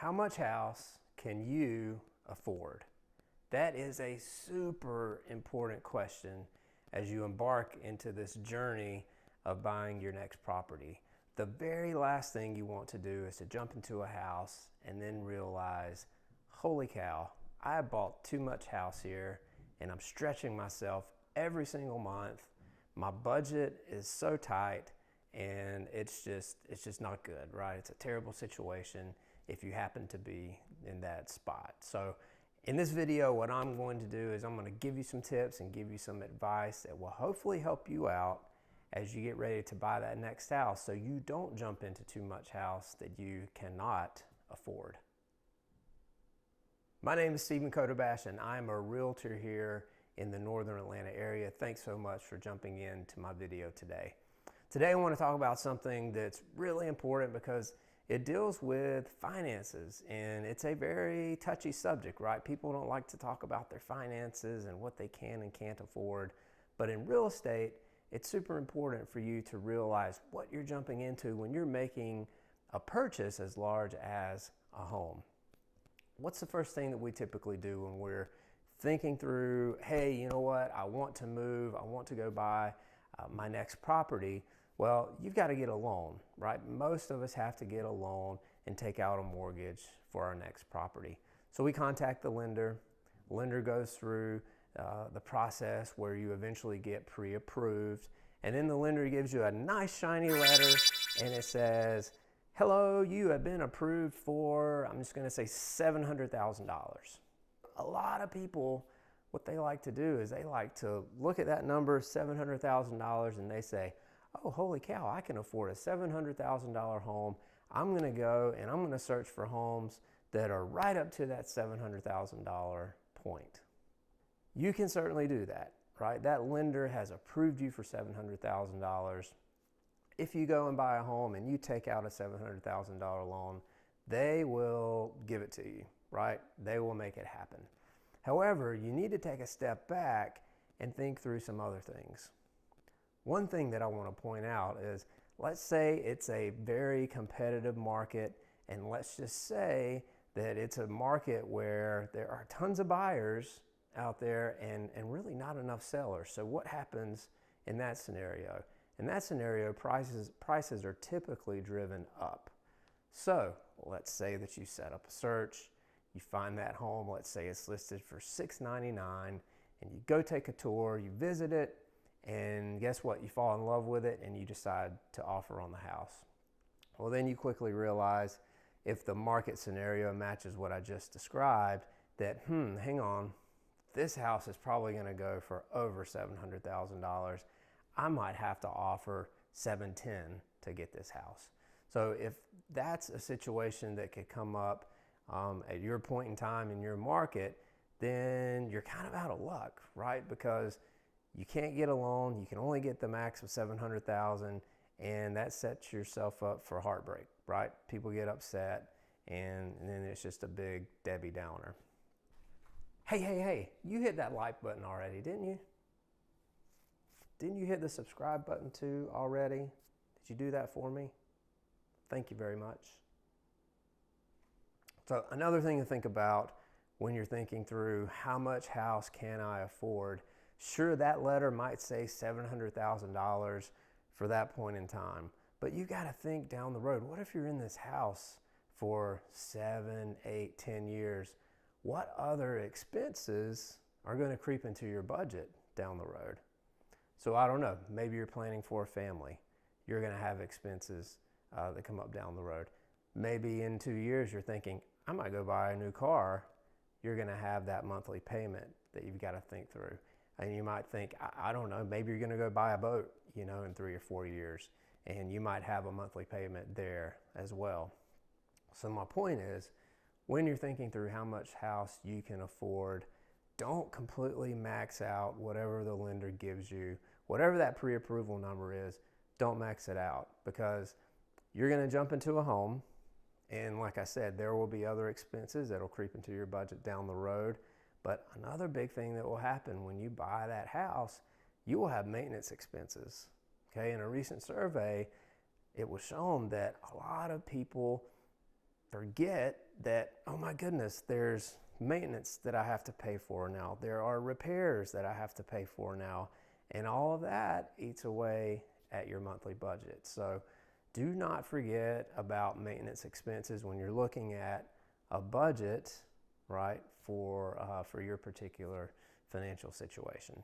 How much house can you afford? That is a super important question as you embark into this journey of buying your next property. The very last thing you want to do is to jump into a house and then realize, holy cow, I bought too much house here and I'm stretching myself every single month. My budget is so tight and it's just not good, right? It's a terrible situation if you happen to be in that spot. So in this video, what I'm going to do is I'm going to give you some tips and give you some advice that will hopefully help you out as you get ready to buy that next house so you don't jump into too much house that you cannot afford. My name is Stephen Kotobash and I'm a realtor here in the Northern Atlanta area. Thanks so much for jumping into my video today. Today I want to talk about something that's really important because it deals with finances and it's a very touchy subject, right? People don't like to talk about their finances and what they can and can't afford. But in real estate, it's super important for you to realize what you're jumping into when you're making a purchase as large as a home. What's the first thing that we typically do when we're thinking through, hey, you know what, I want to move, I want to go buy my next property? Well, you've got to get a loan, right? Most of us have to get a loan and take out a mortgage for our next property. So we contact the lender. Lender goes through the process where you eventually get pre-approved. And then the lender gives you a nice shiny letter and it says, hello, you have been approved for, I'm just going to say $700,000. A lot of people, what they like to do is they like to look at that number, $700,000, and they say, oh, holy cow, I can afford a $700,000 home. I'm going to go and I'm going to search for homes that are right up to that $700,000 point. You can certainly do that, right? That lender has approved you for $700,000. If you go and buy a home and you take out a $700,000 loan, they will give it to you, right? They will make it happen. However, you need to take a step back and think through some other things. One thing that I want to point out is, let's say it's a very competitive market, and let's just say that it's a market where there are tons of buyers out there and really not enough sellers. So what happens in that scenario? In that scenario, prices are typically driven up. So let's say that you set up a search, you find that home, let's say it's listed for $699, and you go take a tour, you visit it, and guess what? You fall in love with it and you decide to offer on the house. Well, then you quickly realize, if the market scenario matches what I just described, that, hang on, this house is probably going to go for over $700,000. I might have to offer $710 to get this house. So if that's a situation that could come up at your point in time in your market, then you're kind of out of luck, right? Because you can't get a loan, you can only get the max of $700,000, and that sets yourself up for heartbreak, right? People get upset, and then it's just a big Debbie Downer. Hey, you hit that like button already, didn't you? Didn't you hit the subscribe button too already? Did you do that for me? Thank you very much. So another thing to think about when you're thinking through, how much house can I afford? Sure, that letter might say $700,000 for that point in time, but you got to think down the road. What if you're in this house for 7, 8, 10 years? What other expenses are going to creep into your budget down the road? So I don't know, maybe you're planning for a family. You're going to have expenses that come up down the road. Maybe in 2 years you're thinking, I might go buy a new car. You're going to have that monthly payment that you've got to think through. And you might think, I don't know, maybe you're going to go buy a boat, in 3 or 4 years, and you might have a monthly payment there as well. So my point is, when you're thinking through how much house you can afford, don't completely max out whatever the lender gives you. Whatever that pre-approval number is, don't max it out, because you're going to jump into a home, and like I said, there will be other expenses that will creep into your budget down the road. But another big thing that will happen when you buy that house, you will have maintenance expenses. Okay, in a recent survey, it was shown that a lot of people forget that, oh my goodness, there's maintenance that I have to pay for now. There are repairs that I have to pay for now. And all of that eats away at your monthly budget. So do not forget about maintenance expenses when you're looking at a budget, right, for your particular financial situation.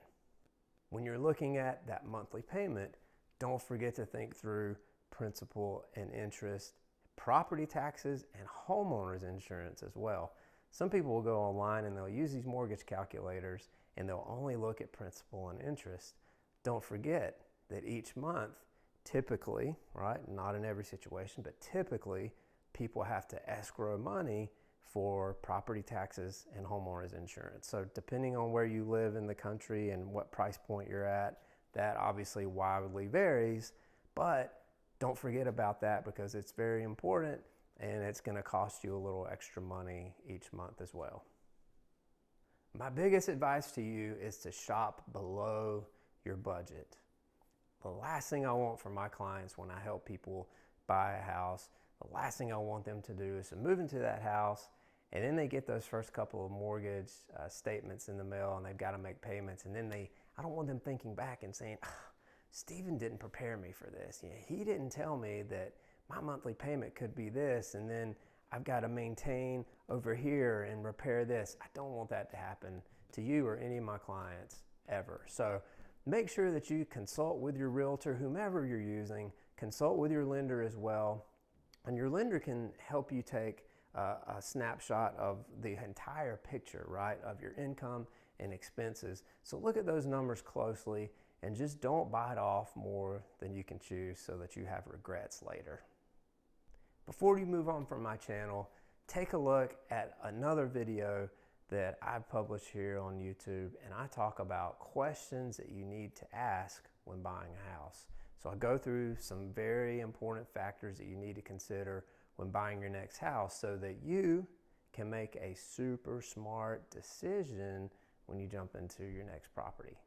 When you're looking at that monthly payment, don't forget to think through principal and interest, property taxes, and homeowners insurance as well. Some people will go online and they'll use these mortgage calculators and they'll only look at principal and interest. Don't forget that each month, typically, right, not in every situation, but typically people have to escrow money for property taxes and homeowners insurance. So depending on where you live in the country and what price point you're at, that obviously wildly varies, but don't forget about that because it's very important and it's going to cost you a little extra money each month as well. My biggest advice to you is to shop below your budget. The last thing I want for my clients when I help people buy a house, the last thing I want them to do is to move into that house and then they get those first couple of mortgage statements in the mail and they've got to make payments, and then I don't want them thinking back and saying, Stephen didn't prepare me for this. He didn't tell me that my monthly payment could be this, and then I've got to maintain over here and repair this. I don't want that to happen to you or any of my clients ever. So make sure that you consult with your realtor, whomever you're using, consult with your lender as well, and your lender can help you take a snapshot of the entire picture, right, of your income and expenses. So look at those numbers closely and just don't bite off more than you can chew so that you have regrets later. Before you move on from my channel, take a look at another video that I've published here on YouTube, and I talk about questions that you need to ask when buying a house. So I go through some very important factors that you need to consider when buying your next house so that you can make a super smart decision when you jump into your next property.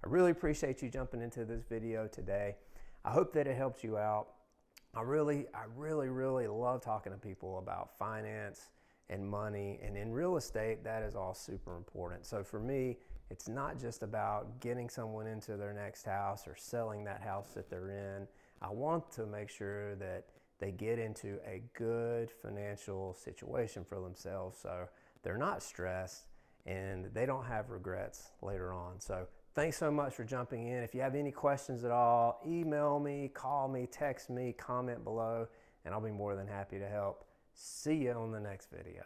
I really appreciate you jumping into this video today. I hope that it helps you out. I really love talking to people about finance and money, and in real estate, that is all super important. So for me, it's not just about getting someone into their next house or selling that house that they're in. I want to make sure that they get into a good financial situation for themselves so they're not stressed and they don't have regrets later on. So thanks so much for jumping in. If you have any questions at all, email me, call me, text me, comment below, and I'll be more than happy to help. See you on the next video.